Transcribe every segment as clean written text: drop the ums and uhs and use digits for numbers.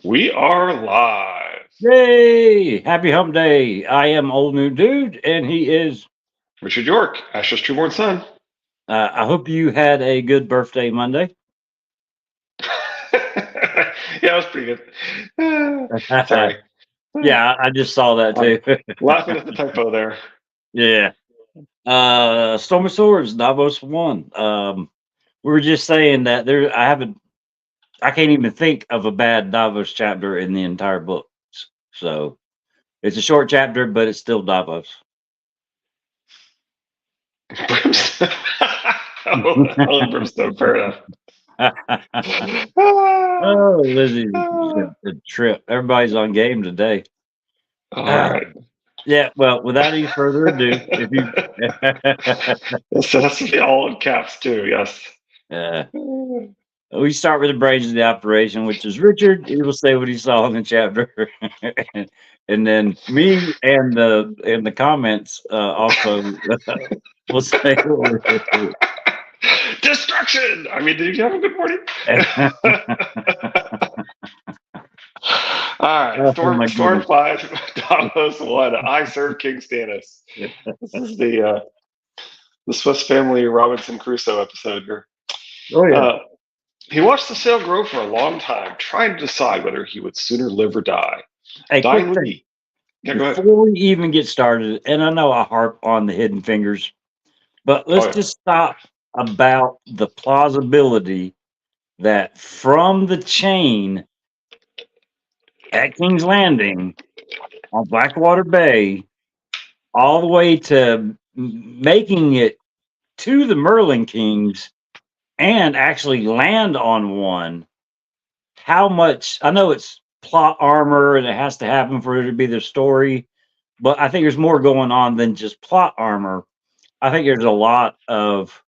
We are live. Yay! Happy Hump Day. I am Old New Dude, and he is. Richard York, Asher's trueborn son. I hope you had a good birthday Monday. Yeah, that was pretty good. Sorry. Yeah, I just saw that I'm too. laughing at the typo there. Yeah. Storm of Swords, Davos won. We were just saying that I can't even think of a bad Davos chapter in the entire book. So it's a short chapter, but it's still Davos. Brimstone. Oh, Brimstone, fair enough. Ah, Oh, Lizzie, ah. a trip. Everybody's on game today. All right. Yeah, well, without any further ado, if you So that's to be all in caps, too, yes. uh, we start with the brains of the operation, which is Richard. He will say what he saw in the chapter, and then me and the comments also will say what we Destruction! I mean, did you have a good morning? All right, Oh Storm my Storm goodness! 5, Davos 1. I serve King Stannis. This is the Swiss Family Robinson Crusoe episode here. Oh yeah. Uh, he watched the sail grow for a long time, trying to decide whether he would sooner live or die. Hey, quick Dying would thing be. Yeah, go ahead. before we even get started, and I know I harp on the hidden fingers, but Oh let's yeah. just stop about the plausibility that from the chain at King's Landing on Blackwater Bay all the way to making it to the Merlin Kings and actually land on one. How much? I know it's plot armor and it has to happen for it to be the story, but I think there's more going on than just plot armor. I think there's a lot of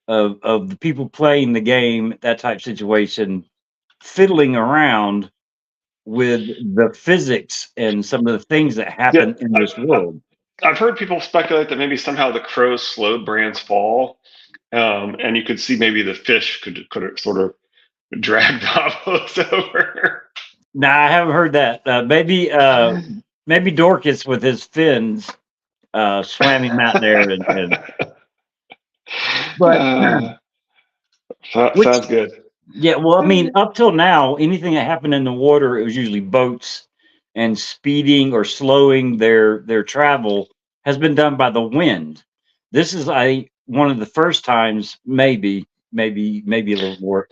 the people playing the game, that type situation, fiddling around with the physics and some of the things that Yeah, happen in this world. I've heard people speculate that maybe somehow the crows slowed Bran's fall, and you could see maybe the fish could sort of drag Davos over. Now I haven't heard that. Maybe Dorcas with his fins swam him out there, and but uh, which sounds good. yeah, well, I mean, up till now, anything that happened in the water, it was usually boats and speeding or slowing their travel has been done by the wind. This is one of the first times, maybe a little more,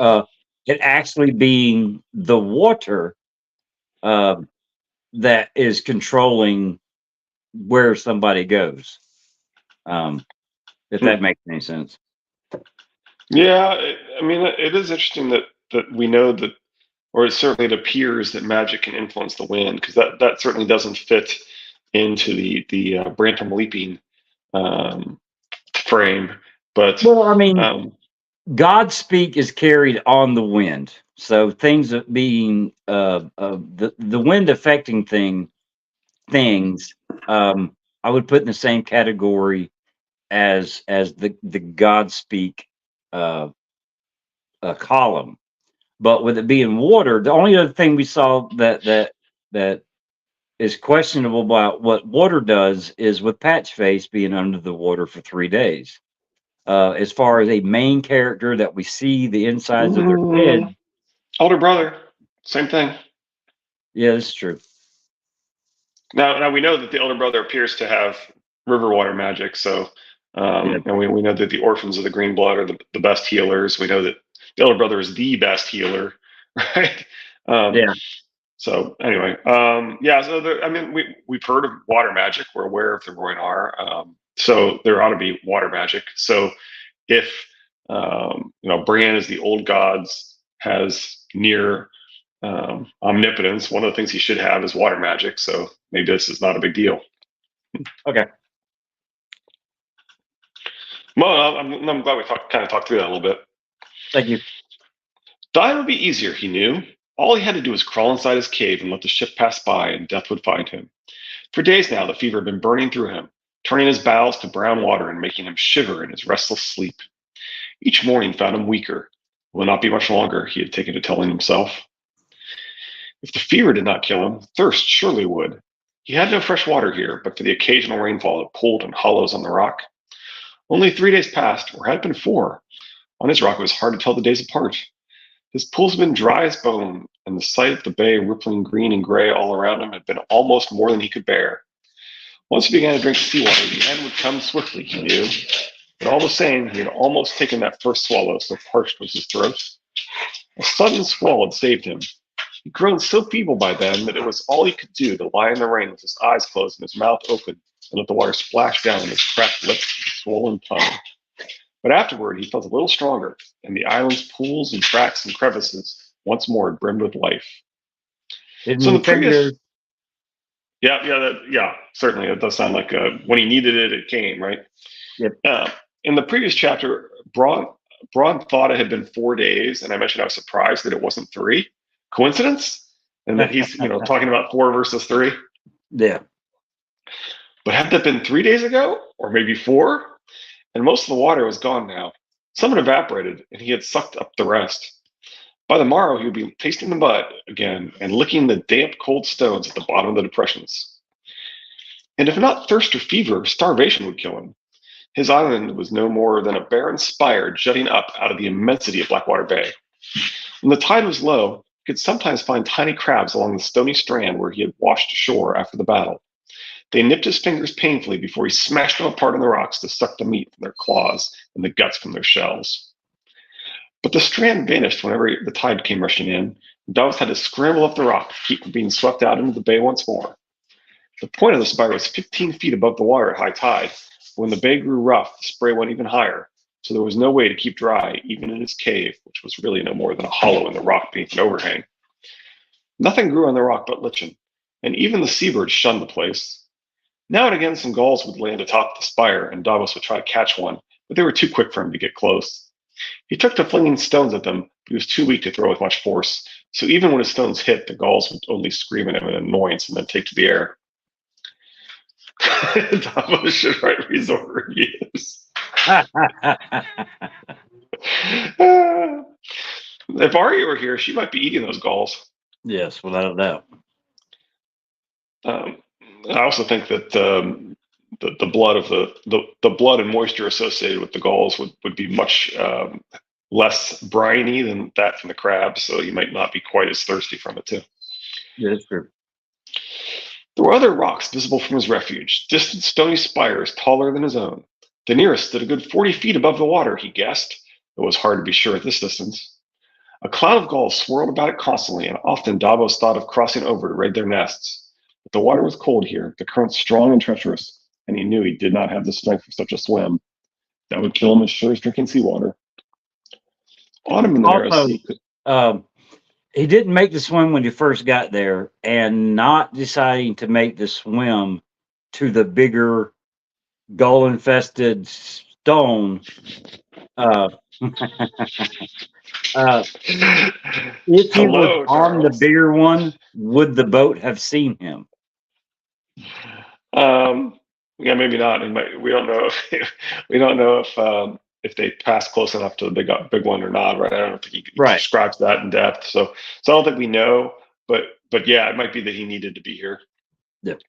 it actually being the water uh, that is controlling where somebody goes. Um, if Hmm. that makes any sense. Yeah, I mean, it is interesting that we know that, or certainly it appears that magic can influence the wind, because that certainly doesn't fit into the Brantham leaping um, frame. But Well, I mean, um, Godspeak is carried on the wind. So things that being the wind affecting things, I would put in the same category as the Godspeak uh, column. But with it being water, the only other thing we saw that is questionable about what water does is with Patchface being under the water for 3 days. As far as a main character that we see the insides of their mm, head. older brother, same thing. Yeah, that's true. Now we know that the older brother appears to have river water magic. So, Yeah, and we know that the orphans of the green blood are the best healers. We know that the older brother is the best healer, right? Um, yeah. So anyway, yeah. So I mean, we've heard of water magic. We're aware of the Roinar. So there ought to be water magic. So if Bran is the old gods has near omnipotence, one of the things he should have is water magic. So maybe this is not a big deal. Okay. Well, I'm glad we kind of talked through that a little bit. Thank you. Dying would be easier, he knew. All he had to do was crawl inside his cave and let the ship pass by, and death would find him. For days now, the fever had been burning through him, turning his bowels to brown water and making him shiver in his restless sleep. Each morning found him weaker. It will not be much longer, he had taken to telling himself. If the fever did not kill him, thirst surely would. He had no fresh water here, but for the occasional rainfall that pooled in hollows on the rock. Only 3 days passed, or had been 4. On his rock it was hard to tell the days apart. His pools had been dry as bone, and the sight of the bay rippling green and gray all around him had been almost more than he could bear. Once he began to drink seawater, the end would come swiftly, he knew. But all the same, he had almost taken that first swallow, so parched was his throat. A sudden squall had saved him. He'd grown so feeble by then that it was all he could do to lie in the rain with his eyes closed and his mouth open and let the water splash down on his cracked lips and swollen tongue. But afterward, he felt a little stronger, and the island's pools and cracks and crevices once more brimmed with life. Didn't So he the previous, figure? yeah, certainly, it does sound like when he needed it, it came, right? Yep. In the previous chapter, Braun thought it had been 4 days, and I mentioned I was surprised that it wasn't 3. Coincidence? And that he's talking about 4 versus 3. Yeah. But had that been 3 days ago, or maybe 4? And most of the water was gone now. Some had evaporated, and he had sucked up the rest. By the morrow, he would be tasting the mud again and licking the damp, cold stones at the bottom of the depressions. And if not thirst or fever, starvation would kill him. His island was no more than a barren spire jutting up out of the immensity of Blackwater Bay. When the tide was low, he could sometimes find tiny crabs along the stony strand where he had washed ashore after the battle. They nipped his fingers painfully before he smashed them apart on the rocks to suck the meat from their claws and the guts from their shells. But the strand vanished whenever the tide came rushing in, and Davos had to scramble up the rock to keep from being swept out into the bay once more. The point of the spire was 15 feet above the water at high tide. When the bay grew rough, the spray went even higher, so there was no way to keep dry, even in his cave, which was really no more than a hollow in the rock beneath an overhang. Nothing grew on the rock but lichen, and even the seabirds shunned the place. Now and again, some gulls would land atop the spire, and Davos would try to catch one, but they were too quick for him to get close. He took to flinging stones at them, but he was too weak to throw with much force, so even when his stones hit, the gulls would only scream at him in annoyance and then take to the air. Davos should write resort reviews. If Arya were here, she might be eating those gulls. Yes, without a doubt. I also think that the blood of the blood and moisture associated with the gulls would be much less briny than that from the crabs, so you might not be quite as thirsty from it too. Yeah, that's true. There were other rocks visible from his refuge, distant stony spires taller than his own. The nearest stood a good 40 feet above the water, he guessed. It was hard to be sure at this distance. A cloud of gulls swirled about it constantly, and often Davos thought of crossing over to raid their nests. But the water was cold here, the current strong and treacherous, and he knew he did not have the strength for such a swim. That would kill him as sure as drinking seawater. Autumn in the narrow sea could... He didn't make the swim when he first got there, and not deciding to make the swim to the bigger gull-infested stone. If he was on the bigger one, would the boat have seen him? Yeah, maybe not. We don't know if they passed close enough to the big one or not. Right? I don't think he describes that in depth. So I don't think we know. But yeah, it might be that he needed to be here. Yep.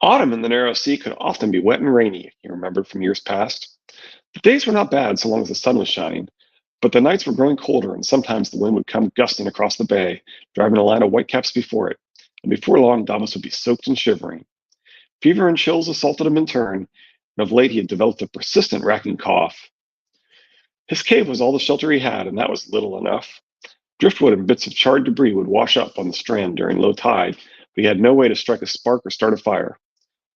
Autumn in the narrow sea could often be wet and rainy, he remembered from years past. The days were not bad so long as the sun was shining, but the nights were growing colder, and sometimes the wind would come gusting across the bay, driving a line of whitecaps before it. And before long, Davos would be soaked and shivering. Fever and chills assaulted him in turn, and of late he had developed a persistent racking cough. His cave was all the shelter he had, and that was little enough. Driftwood and bits of charred debris would wash up on the strand during low tide, but he had no way to strike a spark or start a fire.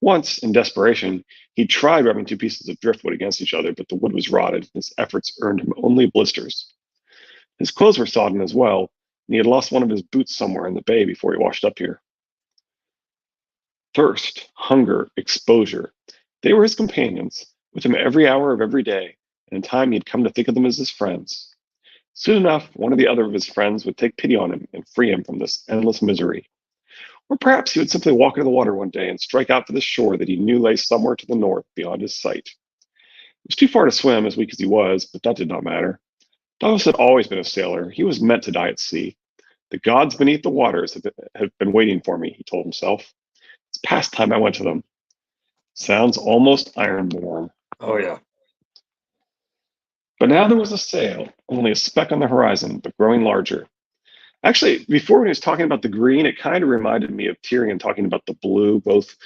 Once, in desperation, he tried rubbing 2 pieces of driftwood against each other, but the wood was rotted, and his efforts earned him only blisters. His clothes were sodden as well, and he had lost one of his boots somewhere in the bay before he washed up here. Thirst, hunger, exposure. They were his companions, with him every hour of every day, and in time he had come to think of them as his friends. Soon enough, one or the other of his friends would take pity on him and free him from this endless misery. Or perhaps he would simply walk into the water one day and strike out for the shore that he knew lay somewhere to the north beyond his sight. It was too far to swim, as weak as he was, but that did not matter. Davos had always been a sailor. He was meant to die at sea. The gods beneath the waters have been waiting for me, he told himself. It's past time I went to them. Sounds almost ironborn. Oh yeah. But now there was a sail, only a speck on the horizon, but growing larger. Actually, before when he was talking about the green, it kind of reminded me of Tyrion talking about the blue, both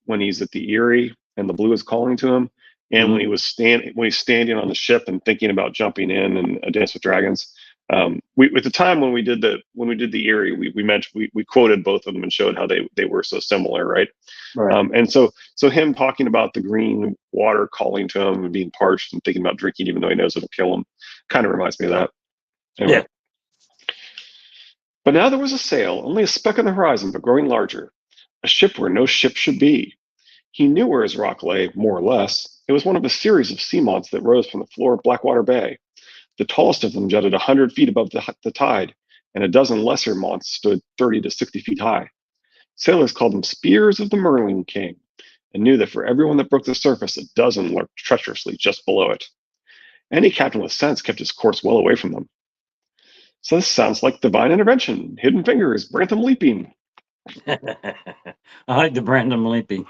when he's at the Eyrie and the blue is calling to him, and Mhm. when he's standing on the ship and thinking about jumping in and A Dance with Dragons. We at the time when we did the Eyrie, we mentioned we quoted both of them and showed how they were so similar, right? Right. And so him talking about the green water calling to him and being parched and thinking about drinking, even though he knows it'll kill him, kind of reminds me of that. Anyway. Yeah. But now there was a sail, only a speck on the horizon, but growing larger. A ship where no ship should be. He knew where his rock lay, more or less. It was one of a series of sea mounts that rose from the floor of Blackwater Bay. The tallest of them jutted 100 feet above the tide, and a dozen lesser mounts stood 30 to 60 feet high. Sailors called them spears of the Merlin King, and knew that for everyone that broke the surface, a dozen lurked treacherously just below it. Any captain with sense kept his course well away from them. So this sounds like divine intervention, hidden fingers, Brantham leaping. I like the Brandon leaping.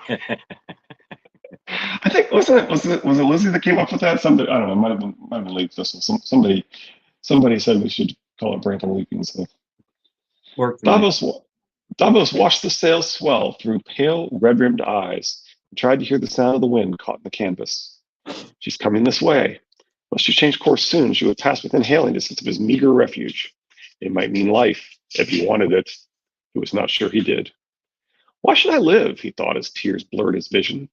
I think was it Lizzie that came up with that? Somebody, I don't know, might have been Lake Thistle. Somebody said we should call it Brantham leaping. So Work for me. Davos watched the sails swell through pale red-rimmed eyes and tried to hear the sound of the wind caught in the canvas. She's coming this way. Unless she changed course soon, she would pass within hailing distance of his meager refuge. It might mean life, if he wanted it. He was not sure he did. Why should I live? He thought as tears blurred his vision.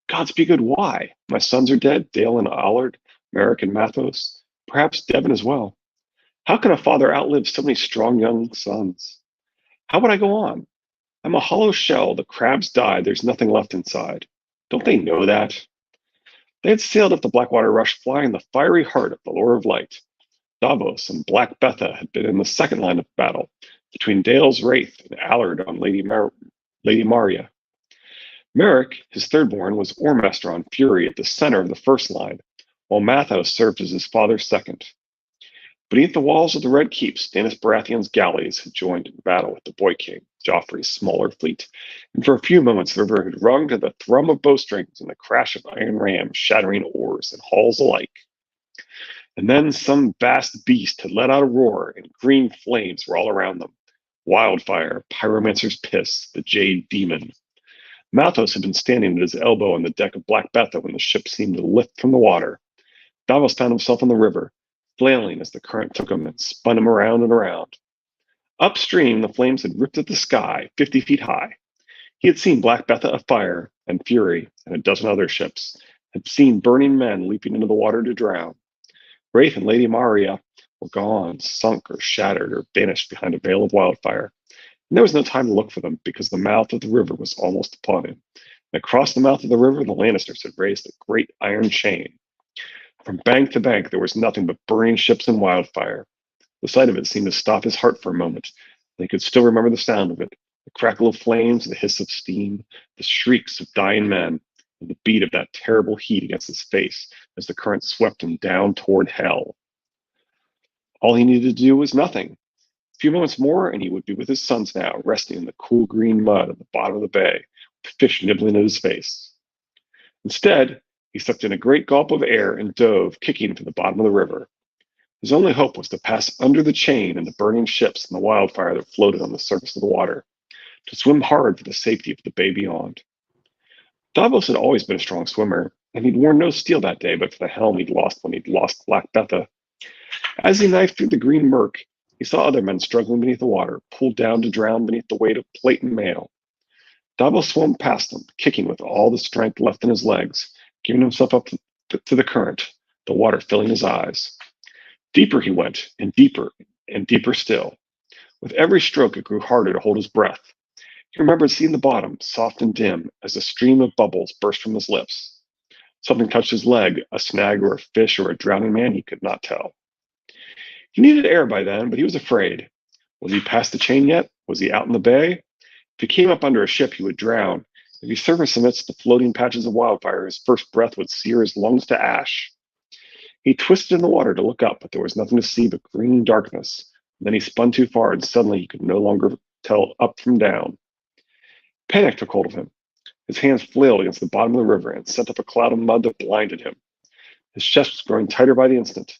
Gods be good, why? My sons are dead, Dale and Allard, Merrick and Mathos, perhaps Devon as well. How can a father outlive so many strong young sons? How would I go on? I'm a hollow shell. The crabs died. There's nothing left inside. Don't they know that? They had sailed up the Blackwater Rush, flying the fiery heart of the Lord of Light. Davos and Black Betha had been in the second line of battle between Dale's Wraith and Allard on Lady Maria. Merrick, his third-born, was Ormaster on Fury at the center of the first line, while Mathos served as his father's second. Beneath the walls of the Red Keep, Stannis Baratheon's galleys had joined in battle with the Boy King, Joffrey's smaller fleet, and for a few moments the river had rung to the thrum of bowstrings and the crash of iron rams shattering oars and hulls alike. And then some vast beast had let out a roar, and green flames were all around them. Wildfire, Pyromancer's Piss, the Jade Demon. Malthus had been standing at his elbow on the deck of Black Betha when the ship seemed to lift from the water. Davos found himself in the river, flailing as the current took him and spun him around and around. Upstream, the flames had ripped at the sky, 50 feet high. He had seen Black Betha afire, and Fury, and a dozen other ships, had seen burning men leaping into the water to drown. Wraith and Lady Maria were gone, sunk or shattered or vanished behind a veil of wildfire. And there was no time to look for them because the mouth of the river was almost upon him. And across the mouth of the river, the Lannisters had raised a great iron chain. From bank to bank, there was nothing but burning ships and wildfire. The sight of it seemed to stop his heart for a moment. And he could still remember the sound of it, the crackle of flames, the hiss of steam, the shrieks of dying men, and the beat of that terrible heat against his face as the current swept him down toward hell. All he needed to do was nothing. A few moments more, and he would be with his sons now, resting in the cool green mud at the bottom of the bay, with fish nibbling at his face. Instead, he sucked in a great gulp of air and dove, kicking for the bottom of the river. His only hope was to pass under the chain and the burning ships and the wildfire that floated on the surface of the water, to swim hard for the safety of the bay beyond. Davos had always been a strong swimmer, and he'd worn no steel that day but for the helm he'd lost when he'd lost Black Betha. As he knifed through the green murk, he saw other men struggling beneath the water, pulled down to drown beneath the weight of plate and mail. Davos swam past them, kicking with all the strength left in his legs, giving himself up to the current, the water filling his eyes. Deeper he went, and deeper still. With every stroke, it grew harder to hold his breath. He remembered seeing the bottom, soft and dim, as a stream of bubbles burst from his lips. Something touched his leg, a snag or a fish or a drowning man, he could not tell. He needed air by then, but he was afraid. Was he past the chain yet? Was he out in the bay? If he came up under a ship, he would drown. If he surfaced amidst the floating patches of wildfire, his first breath would sear his lungs to ash. He twisted in the water to look up, but there was nothing to see but green darkness, then he spun too far, and suddenly he could no longer tell up from down. Panic took hold of him. His hands flailed against the bottom of the river and sent up a cloud of mud that blinded him. His chest was growing tighter by the instant.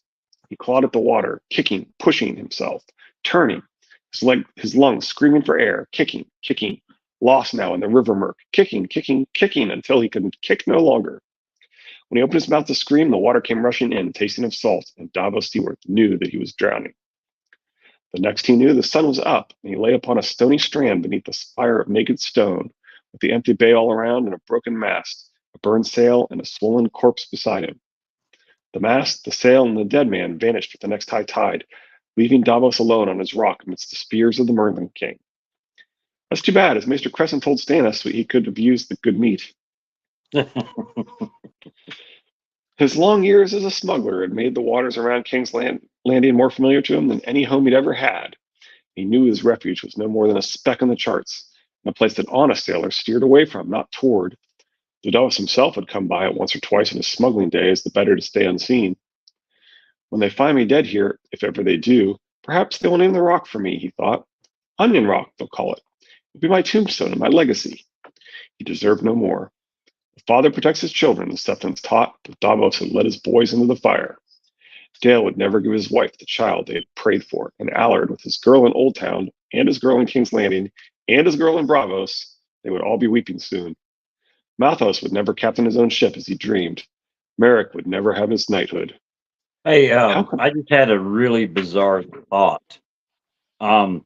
He clawed at the water, kicking, pushing himself, turning, his lungs screaming for air, kicking, kicking, lost now in the river murk, kicking, kicking, kicking until he could kick no longer. When he opened his mouth to scream, the water came rushing in, tasting of salt, and Davos Seaworth knew that he was drowning. The next he knew, the sun was up, and he lay upon a stony strand beneath a spire of naked stone, with the empty bay all around and a broken mast, a burned sail, and a swollen corpse beside him. The mast, the sail, and the dead man vanished with the next high tide, leaving Davos alone on his rock amidst the spears of the Merlin King. That's too bad, as Maester Crescent told Stannis he could have used the good meat. His long years as a smuggler had made the waters around King's Landing more familiar to him than any home he'd ever had. He knew his refuge was no more than a speck on the charts, and a place that honest sailors steered away from, not toward. The Davos himself had come by it once or twice in his smuggling days, the better to stay unseen. When they find me dead here, if ever they do, perhaps they will name the rock for me, he thought. Onion Rock, they'll call it. It'll be my tombstone and my legacy. He deserved no more. The father protects his children, the Septons taught, but Davos had led his boys into the fire. Dale would never give his wife the child they had prayed for, and Allard, with his girl in Old Town, and his girl in King's Landing, and his girl in Bravos, they would all be weeping soon. Malthus would never captain his own ship as he dreamed. Merrick would never have his knighthood. Hey, I just had a really bizarre thought. What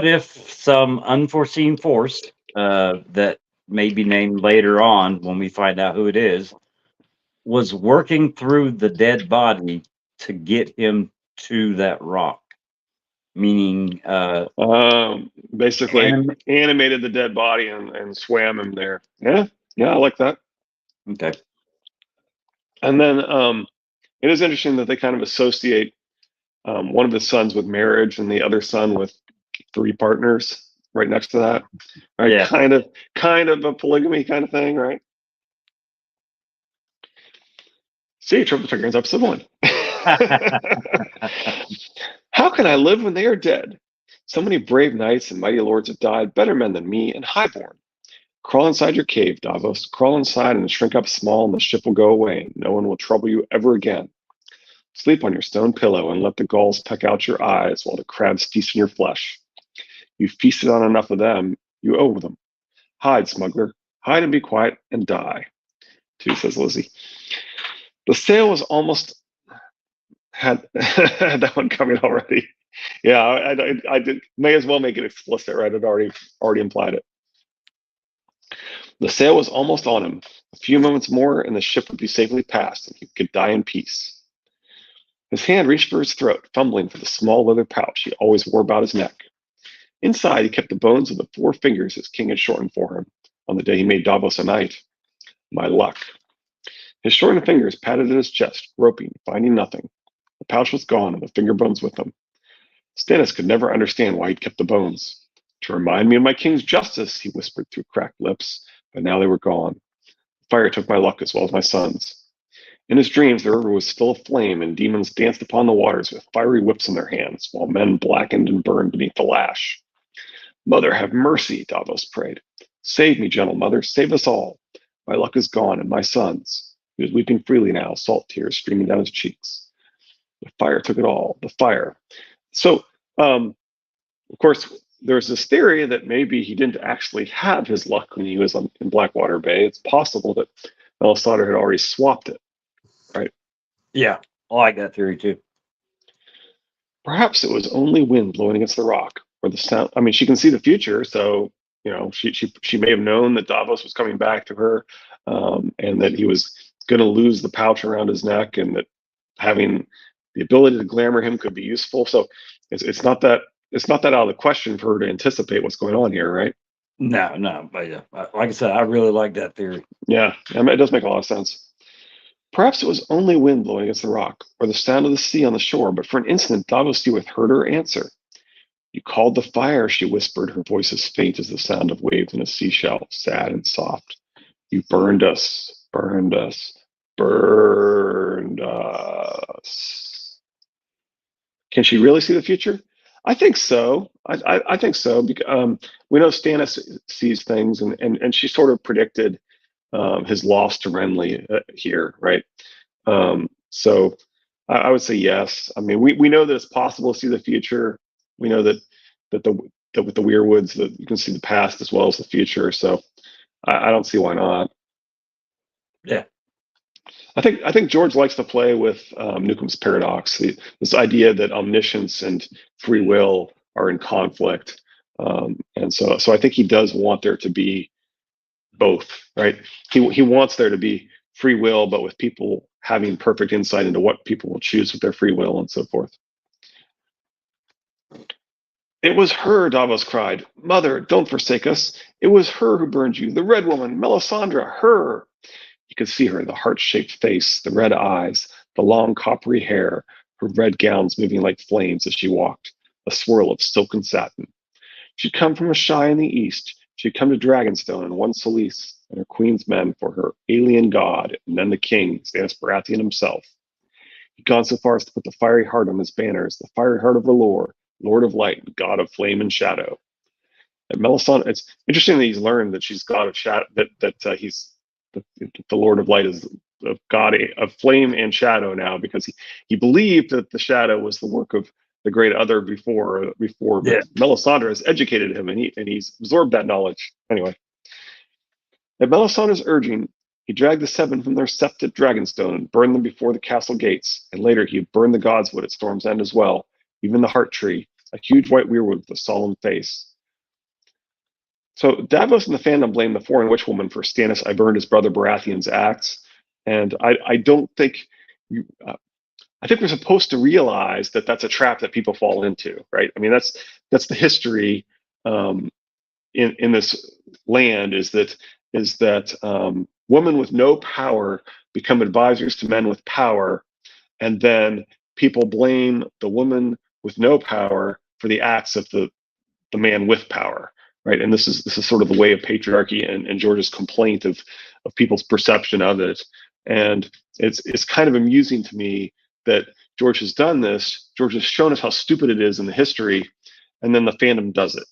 if some unforeseen force that may be named later on when we find out who it is was working through the dead body to get him to that rock? Meaning, basically animated the dead body and swam him there. Yeah, I like that. Okay. And then it is interesting that they kind of associate one of his sons with marriage and the other son with 3 partners right next to that. Right? Yeah. Kind of a polygamy kind of thing, right? See, Triple Triggers episode 1. How can I live when they are dead? So many brave knights and mighty lords have died, better men than me and highborn. Crawl inside your cave, Davos. Crawl inside and shrink up small, and the ship will go away. No one will trouble you ever again. Sleep on your stone pillow and let the gulls peck out your eyes while the crabs feast on your flesh. You've feasted on enough of them. You owe them. Hide, smuggler. Hide and be quiet and die. Too, says Lizzie. The sail was almost had that one coming already. Yeah, I did. May as well make it explicit, right? It already implied it. The sail was almost on him. A few moments more, and the ship would be safely past, and he could die in peace. His hand reached for his throat, fumbling for the small leather pouch he always wore about his neck. Inside, he kept the bones of the 4 fingers his king had shortened for him on the day he made Davos a knight. My luck. His shortened fingers patted at his chest, groping, finding nothing. The pouch was gone, and the finger bones with them. Stannis could never understand why he'd kept the bones. To remind me of my king's justice, he whispered through cracked lips, but now they were gone. The fire took my luck as well as my son's. In his dreams, the river was still aflame, and demons danced upon the waters with fiery whips in their hands, while men blackened and burned beneath the lash. Mother, have mercy, Davos prayed. Save me, gentle mother, save us all. My luck is gone, and my son's. He was weeping freely now, salt tears streaming down his cheeks. The fire took it all, the fire. So, of course, there's this theory that maybe he didn't actually have his luck when he was in Blackwater Bay. It's possible that Melisandre had already swapped it, right? Yeah, I like that theory too. Perhaps it was only wind blowing against the rock, or the sound. I mean, she can see the future, so she may have known that Davos was coming back to her, and that he was going to lose the pouch around his neck, and that having the ability to glamour him could be useful. So it's not that out of the question for her to anticipate what's going on here, right? No, but yeah, like I said, I really like that theory. Yeah, it does make a lot of sense. Perhaps it was only wind blowing against the rock, or the sound of the sea on the shore, but for an instant Davos Seaworth heard her answer. You called the fire, she whispered, her voice as faint as the sound of waves in a seashell, sad and soft. You burned us, burned us, burned us. Can she really see the future? I think so. I think so. Because, we know Stannis sees things, and she sort of predicted his loss to Renly here, right? So I would say yes. I mean, we know that it's possible to see the future. We know that with the Weirwoods that you can see the past as well as the future. So I don't see why not. Yeah. I think George likes to play with Newcomb's paradox, this idea that omniscience and free will are in conflict, and so I think he does want there to be both, right? He wants there to be free will, but with people having perfect insight into what people will choose with their free will and so forth. It was her, Davos cried. Mother, don't forsake us. It was her who burned you, the red woman, Melisandre, her. You could see her, the heart-shaped face, the red eyes, the long coppery hair, her red gowns moving like flames as she walked, a swirl of silken satin. She'd come from a shy in the east. She'd come to Dragonstone and won Selyse and her queen's men for her alien god, and then the king, Stannis Baratheon himself. He'd gone so far as to put the fiery heart on his banners, the fiery heart of R'hllor, Lord of Light, God of Flame and Shadow. And Melisandre, it's interesting that he's learned that she's God of Shadow, that he's the Lord of Light is a God of Flame and Shadow now, because he believed that the Shadow was the work of the Great Other before, Yeah. but Melisandre has educated him, and he's absorbed that knowledge. Anyway, at Melisandre's urging, he dragged the seven from their sept at Dragonstone and burned them before the castle gates, and later he burned the Godswood at Storm's End as well, even the Heart Tree, a huge white weirwood with a solemn face. So Davos and the fandom blame the foreign witch woman for Stannis I burned his brother Baratheon's acts, and I don't think you. I think we're supposed to realize that that's a trap that people fall into, right? I mean, that's the history in this land is that women with no power become advisors to men with power, and then people blame the woman with no power for the acts of the man with power, right? And this is sort of the way of patriarchy and George's complaint of people's perception of it. And it's kind of amusing to me that George has done this. George has shown us how stupid it is in the history, and then the fandom does it.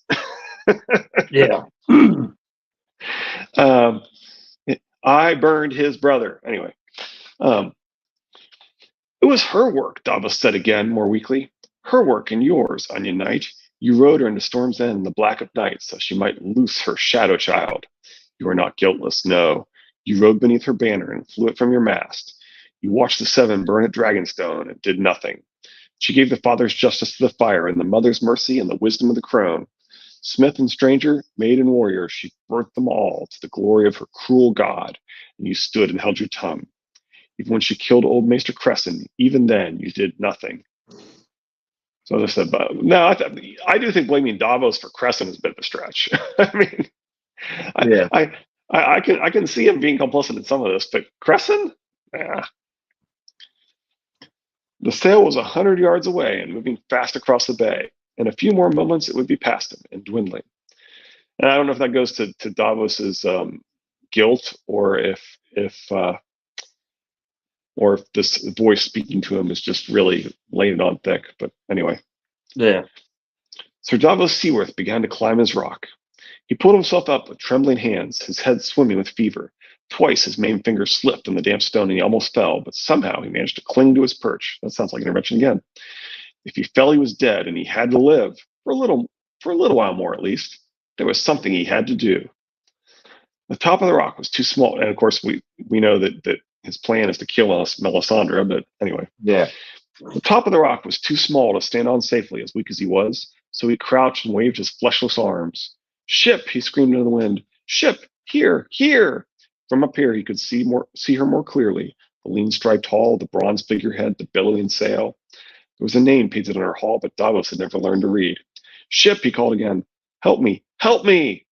Yeah. um, I burned his brother. Anyway, it was her work, Davos said again, more weakly. Her work and yours, Onion Knight. You rode her into Storm's End in the black of night so she might loose her shadow child. You are not guiltless, no. You rode beneath her banner and flew it from your mast. You watched the seven burn at Dragonstone and did nothing. She gave the father's justice to the fire and the mother's mercy and the wisdom of the crone. Smith and stranger, maid and warrior, she burnt them all to the glory of her cruel god, and you stood and held your tongue. Even when she killed old Maester Cresson, even then you did nothing. So as I said, but no, I do think blaming Davos for Crescent is a bit of a stretch. I mean, Yeah. I can see him being complicit in some of this, but Crescent, yeah. The sail was 100 yards away and moving fast across the bay. In a few more moments, it would be past him and dwindling. And I don't know if that goes to Davos's guilt, or if this voice speaking to him is just really laying it on thick. But anyway. Yeah. Sir Davos Seaworth began to climb his rock. He pulled himself up with trembling hands, his head swimming with fever. Twice his main finger slipped on the damp stone and he almost fell, but somehow he managed to cling to his perch. That sounds like intervention again. If he fell, he was dead, and he had to live for a little while more at least. There was something he had to do. The top of the rock was too small, and of course we know that his plan is to kill us, Melisandre. But anyway, Yeah. the top of the rock was too small to stand on safely, as weak as he was. So he crouched and waved his fleshless arms. Ship! He screamed into the wind. Ship! Here! Here! From up here, he could see her more clearly. The lean striped hull, the bronze figurehead, the billowing sail. There was a name painted on her hull, but Davos had never learned to read. Ship! He called again. Help me! Help me!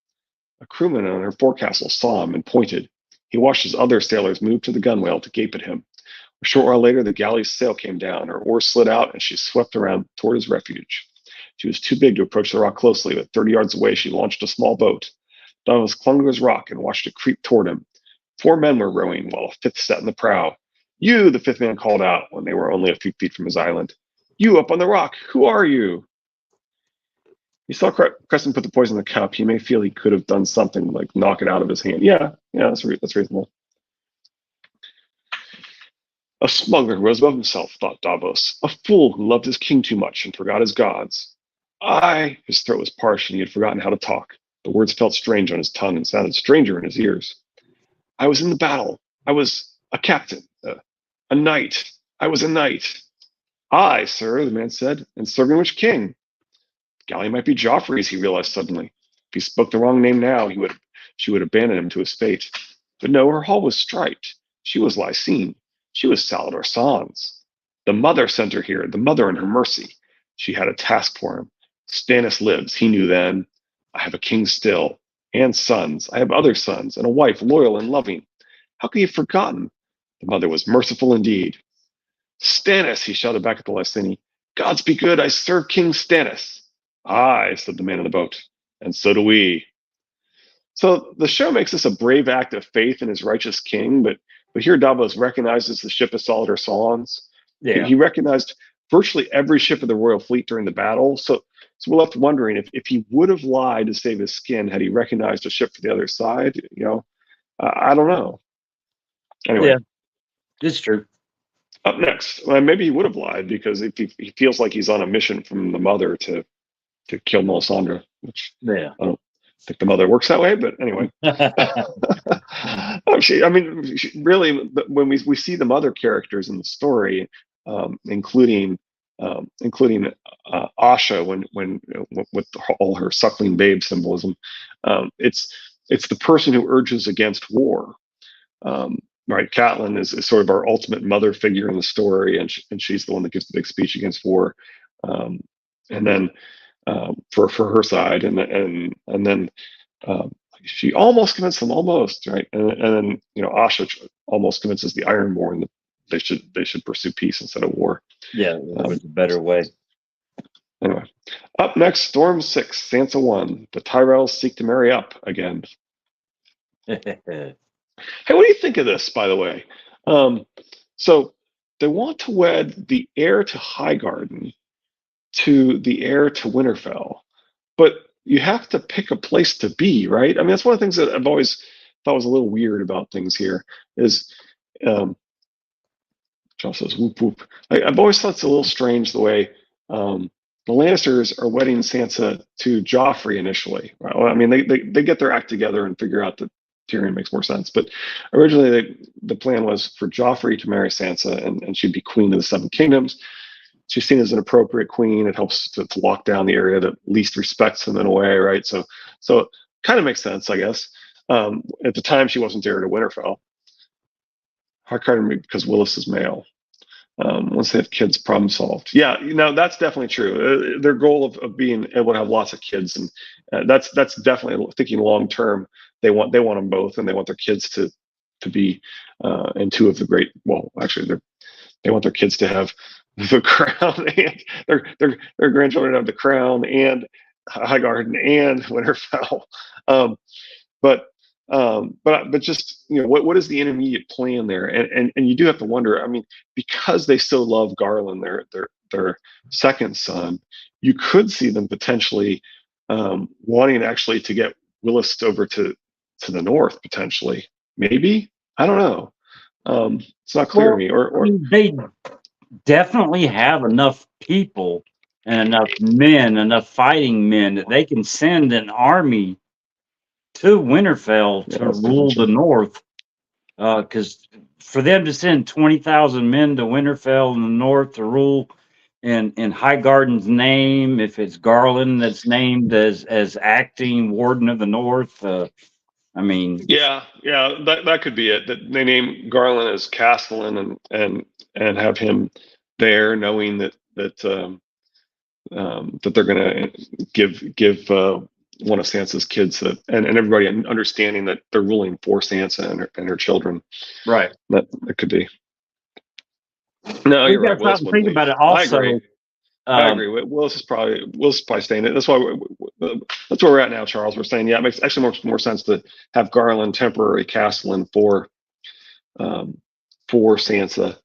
A crewman on her forecastle saw him and pointed. He watched as other sailors moved to the gunwale to gape at him. A short while later, the galley's sail came down. Her oars slid out, and she swept around toward his refuge. She was too big to approach the rock closely, but 30 yards away, she launched a small boat. Davos clung to his rock and watched it creep toward him. 4 men were rowing, while a fifth sat in the prow. You, the fifth man called out when they were only a few feet from his island. You up on the rock, who are you? He saw Crescent put the poison in the cup. He may feel he could have done something like knock it out of his hand. Yeah, that's reasonable. A smuggler rose above himself, thought Davos. A fool who loved his king too much and forgot his gods. His throat was parched and he had forgotten how to talk. The words felt strange on his tongue and sounded stranger in his ears. I was in the battle. I was a captain, a knight. I was a knight. Aye, sir, the man said, and serving which king? Galley might be Joffrey's, he realized suddenly. If he spoke the wrong name now, she would abandon him to his fate. But no, her hull was striped. She was Lysine. She was Salladhor Sans. The mother sent her here, the mother in her mercy. She had a task for him. Stannis lives, he knew then. I have a king still, and sons. I have other sons, and a wife loyal and loving. How could he have forgotten? The mother was merciful indeed. Stannis, he shouted back at the Lysini. Gods be good, I serve King Stannis. Aye, said the man in the boat, and so do we. So the show makes this a brave act of faith in his righteous king, but here Davos recognizes the ship of Salladhor Sans. Yeah. He recognized virtually every ship of the royal fleet during the battle. So we're left wondering if he would have lied to save his skin had he recognized a ship for the other side. I don't know. Anyway, Yeah, it's true. up next, maybe he would have lied because if he feels like he's on a mission from the mother to kill Melisandre, which Yeah. I don't think the mother works that way, but anyway. Really, when we see the mother characters in the story, including Asha, when with all her suckling babe symbolism, it's the person who urges against war. Right, Catelyn is sort of our ultimate mother figure in the story, and she's the one that gives the big speech against war, and then for her side, and then she almost convinced them, almost right, and then Asha almost convinces the Ironborn that they should pursue peace instead of war. Yeah, it was a better way. Anyway, up next, Storm 6, Sansa 1. The Tyrells seek to marry up again. Hey, what do you think of this, by the way? So they want to wed the heir to Highgarden to the heir to Winterfell, but you have to pick a place to be, right? I mean, that's one of the things that I've always thought was a little weird about things here is, Josh says, whoop, whoop. I've always thought it's a little strange the way the Lannisters are wedding Sansa to Joffrey initially. Right? Well, I mean, they get their act together and figure out that Tyrion makes more sense. But originally, the plan was for Joffrey to marry Sansa, and she'd be queen of the Seven Kingdoms. She's seen as an appropriate queen. It helps to lock down the area that least respects him in a way, right? So it kind of makes sense, I guess. At the time, she wasn't heir to Winterfell. Highgarden because Willis is male. Once they have kids, problem solved. Yeah, that's definitely true. Their goal of being able to have lots of kids, and that's definitely thinking long term. They want them both, and they want their kids to be and two of the great. Well, actually, they want their kids to have the crown, and their grandchildren have the crown and Highgarden and Winterfell. But just what is the intermediate plan there? And you do have to wonder. I mean, because they so love Garland, their second son, you could see them potentially wanting actually to get Willis over to the north potentially. Maybe, I don't know. It's not clear to me. Or they definitely have enough people and enough fighting men that they can send an army to Winterfell to rule the north. Because for them to send 20,000 men to Winterfell in the north to rule in Highgarden's name, if it's Garland that's named as acting warden of the north, I mean, yeah, that could be it. That they name Garland as Castellan and have him there, knowing that they're going to give one of Sansa's kids and everybody understanding that they're ruling for Sansa and her children. Right. That could be. No, you're right. Willis think about it. Also, I agree. Willis is probably staying. That's why that's where we're at now, Charles. We're saying, yeah, it makes actually more sense to have Garland temporary Castellan for Sansa.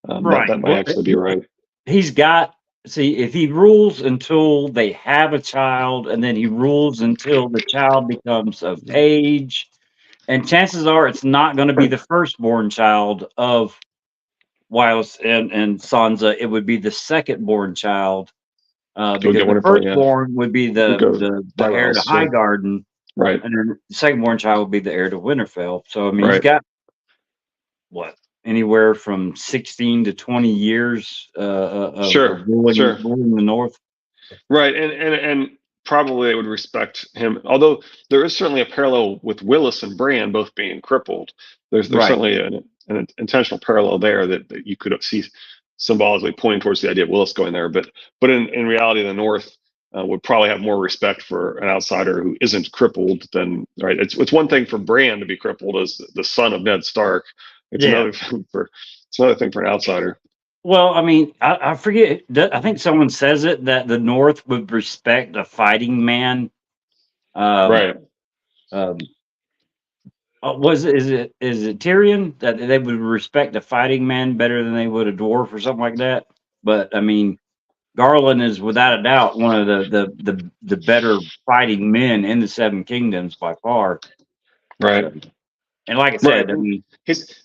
Right. That might actually be right. He's got see, if he rules until they have a child, and then he rules until the child becomes of age, and chances are it's not going to be the firstborn child of Wiles and Sansa. It would be the second-born child, It would because get the Winterfell, yeah. firstborn would be Would go the heir to Tyrells, yeah. Highgarden, Right, and then the second-born child would be the heir to Winterfell. So I mean, he's right. got what, anywhere from 16 to 20 years of Sure, ruling sure. the North. Right, and probably they would respect him. Although there is certainly a parallel with Willis and Bran both being crippled. There's Right. certainly an intentional parallel there that you could see symbolically pointing towards the idea of Willis going there. But in reality, the North would probably have more respect for an outsider who isn't crippled than right. It's one thing for Bran to be crippled as the son of Ned Stark. It's Yeah. another thing for an outsider. Well, I mean, I forget. I think someone says it that the North would respect a fighting man. Um, Right. is it Tyrion that they would respect a fighting man better than they would a dwarf or something like that? But I mean, Garland is without a doubt one of the better fighting men in the Seven Kingdoms by far. Right. So, and like I Right. said, I mean,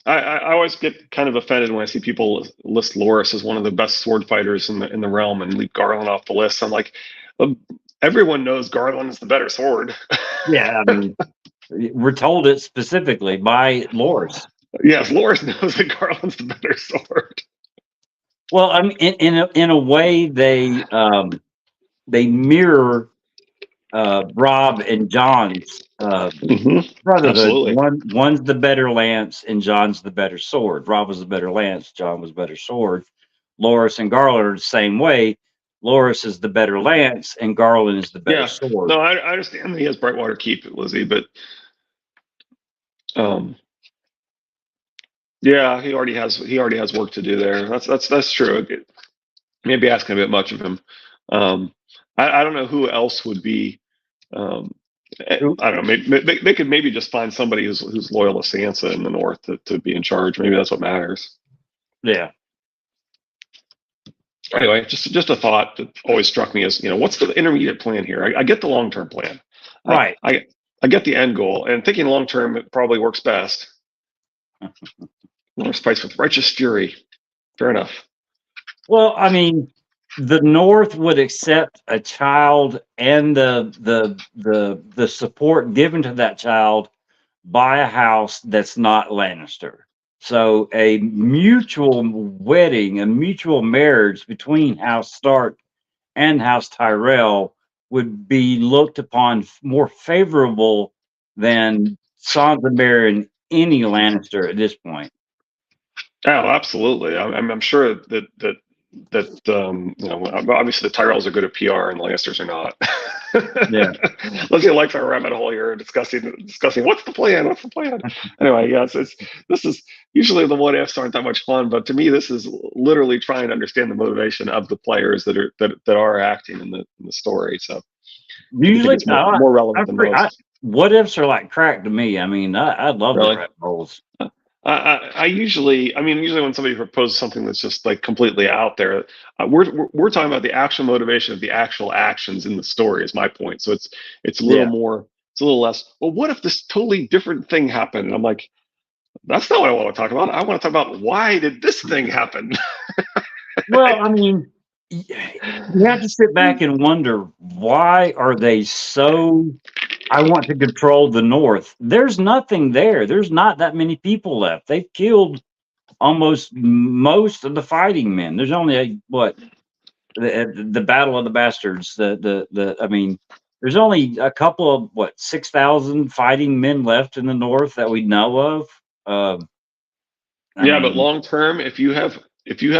I always get kind of offended when I see people list Loras as one of the best sword fighters in the realm and leave Garland off the list. I'm like, everyone knows Garland is the better sword. yeah, I mean, we're told it specifically by Loras. Yes, Loras knows that Garland's the better sword. Well, I mean, in a way, they mirror Rob and John's brotherhood. Absolutely. One's the better lance, and John's the better sword. Rob was the better lance. John was better sword. Loras and Garland are the same way. Loras is the better lance, and Garland is the better Yeah. sword. No, I understand that he has Brightwater Keep, Lizzie, but yeah, he already has work to do there. That's true. Maybe asking a bit much of him. I don't know who else would be. I don't know. Maybe they could maybe just find somebody who's loyal to Sansa in the North to be in charge. Maybe that's what matters. Yeah. Anyway, just a thought that always struck me as what's the intermediate plan here? I get the long term plan. Right. I get the end goal, and thinking long term it probably works best. North fights with righteous fury. Fair enough. Well, I mean, the North would accept a child and the support given to that child by a house that's not Lannister. So a mutual wedding, a mutual marriage between House Stark and House Tyrell would be looked upon more favorable than Sansa marrying any Lannister at this point. Oh, absolutely. I'm sure that obviously the Tyrells are good at PR and the Lannisters are not. Yeah. Let's get like a rabbit hole here discussing what's the plan. What's the plan? Anyway, yes, this is usually the what ifs aren't that much fun, but to me this is literally trying to understand the motivation of the players that are acting in the story. So Usually, it's more relevant than most. what ifs are like crack to me. I mean, I love Really? the rabbit holes. I usually when somebody proposes something that's just like completely out there, we're talking about the actual motivation of the actual actions in the story is my point. So it's a little more, it's a little less. Well, what if this totally different thing happened? And I'm like, that's not what I want to talk about. I want to talk about why did this thing happen? Well, I mean, you have to sit back and wonder, why are they so? I want to control the North. There's nothing there. There's not that many people left. They've killed almost most of the fighting men. There's only the Battle of the Bastards. I mean, there's only a couple of 6,000 fighting men left in the North that we know of. But long term, if you have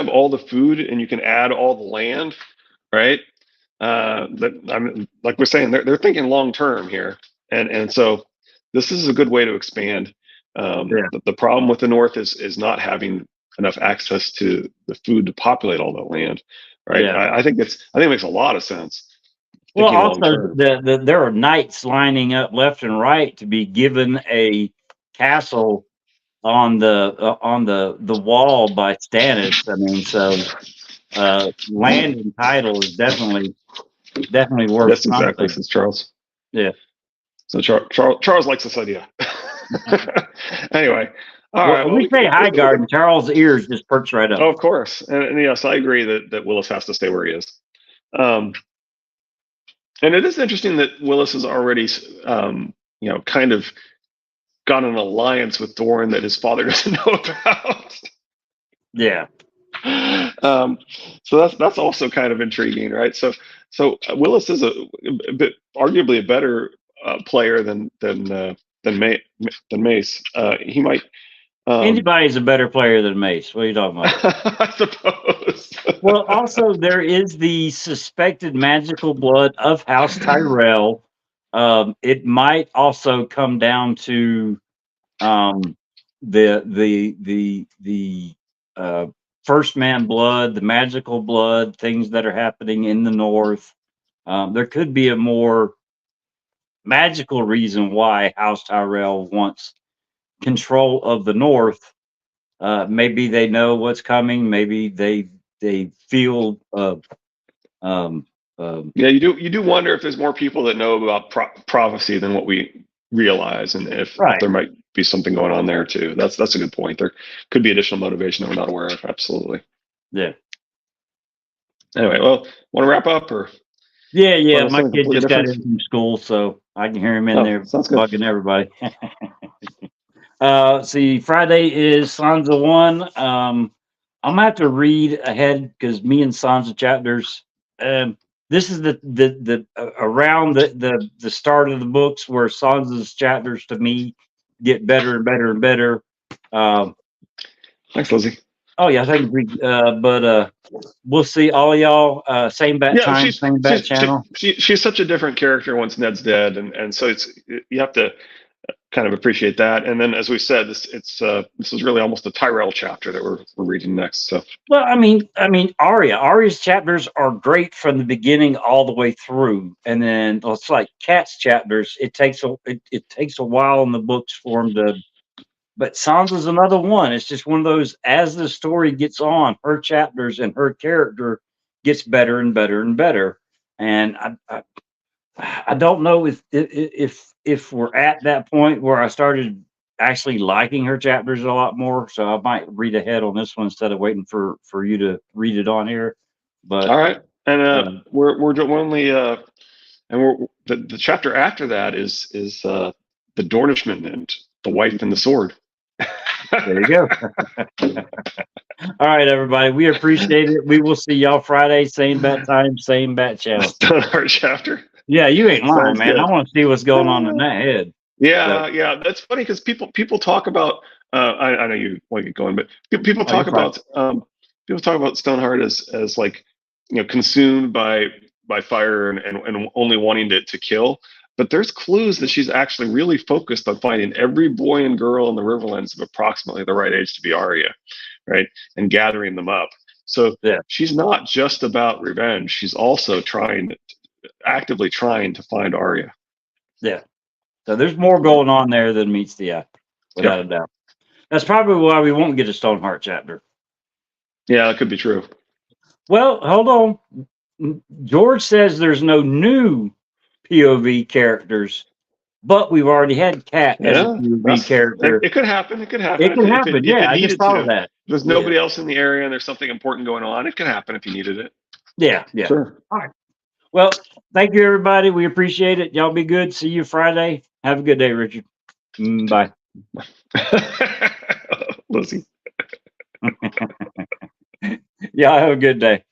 all the food and you can add all the land, right? Like we're saying, they're thinking long term here, and so this is a good way to expand. The problem with the North is not having enough access to the food to populate all that land, right? Yeah. I think it makes a lot of sense. Well, also there are knights lining up left and right to be given a castle on the wall by Stannis. I mean, so land and title is definitely worth Yes, exactly. something. Says Charles. Yeah. So Charles likes this idea. Anyway, all right. Well, Well, we say high guard, and Charles' ears just perks right up. oh, of course, and yes, I agree that Willis has to stay where he is. Um, and it is interesting that Willis has already, kind of got an alliance with Doran that his father doesn't know about. Yeah. So that's also kind of intriguing, right? So Willis is a bit, arguably a better player than Mace. He might. Anybody's a better player than Mace. What are you talking about? I suppose. Well, also there is the suspected magical blood of House Tyrell. It might also come down to the first man blood, the magical blood, things that are happening in the north. There could be a more magical reason why House Tyrell wants control of the north. Maybe they know what's coming. Maybe they feel Yeah, you do wonder if there's more people that know about prophecy than what we realize, and if right. there might be something going on there too. That's a good point. There could be additional motivation that we're not aware of. Absolutely. Yeah. Anyway, well, want to wrap up or? Yeah. My kid just got in from school, so I can hear him in there bugging everybody. See, Friday is Sansa 1. I'm gonna have to read ahead because me and Sansa chapters. This is the around the start of the books where Sansa's chapters to me get better and better and better. Thanks, Lizzie. Oh yeah, thank you. But we'll see all y'all. Same bat time, same bat channel. She's such a different character once Ned's dead, and so you have to kind of appreciate that. And then, as we said, this is really almost a Tyrell chapter that we're reading next. So, well, I mean, Arya's chapters are great from the beginning all the way through, and then it's like Kat's chapters. It takes a while in the books for them to. But Sansa's another one. It's just one of those. As the story gets on, her chapters and her character gets better and better and better. And I don't know if we're at that point where I started actually liking her chapters a lot more. So I might read ahead on this one instead of waiting for you to read it on here. But all right, and we're only and we're the chapter after that is the Dornishman and the wife and the sword. There you go. All right, everybody. We appreciate it. We will see y'all Friday, same bat time, same bat channel. Stoneheart chapter. Yeah, you ain't lying, man. Good. I want to see what's going on in that head. Yeah, yeah. That's funny because people talk about. I know you want to get going, but people talk about Stoneheart as like, consumed by fire and only wanting to kill. But there's clues that she's actually really focused on finding every boy and girl in the Riverlands of approximately the right age to be Arya, right, and gathering them up. So she's not just about revenge. She's also actively trying to find Arya. Yeah. So there's more going on there than meets the eye, without a doubt. That's probably why we won't get a Stoneheart chapter. Yeah, that could be true. Well, hold on. George says there's no new POV characters, but we've already had Kat as a POV character. It could happen. It could happen. It could happen. Yeah, I just thought of that. If there's nobody else in the area and there's something important going on, it could happen if you needed it. Yeah. Sure. All right. Well, thank you, everybody. We appreciate it. Y'all be good. See you Friday. Have a good day, Richard. Bye. Lizzie. Y'all have a good day.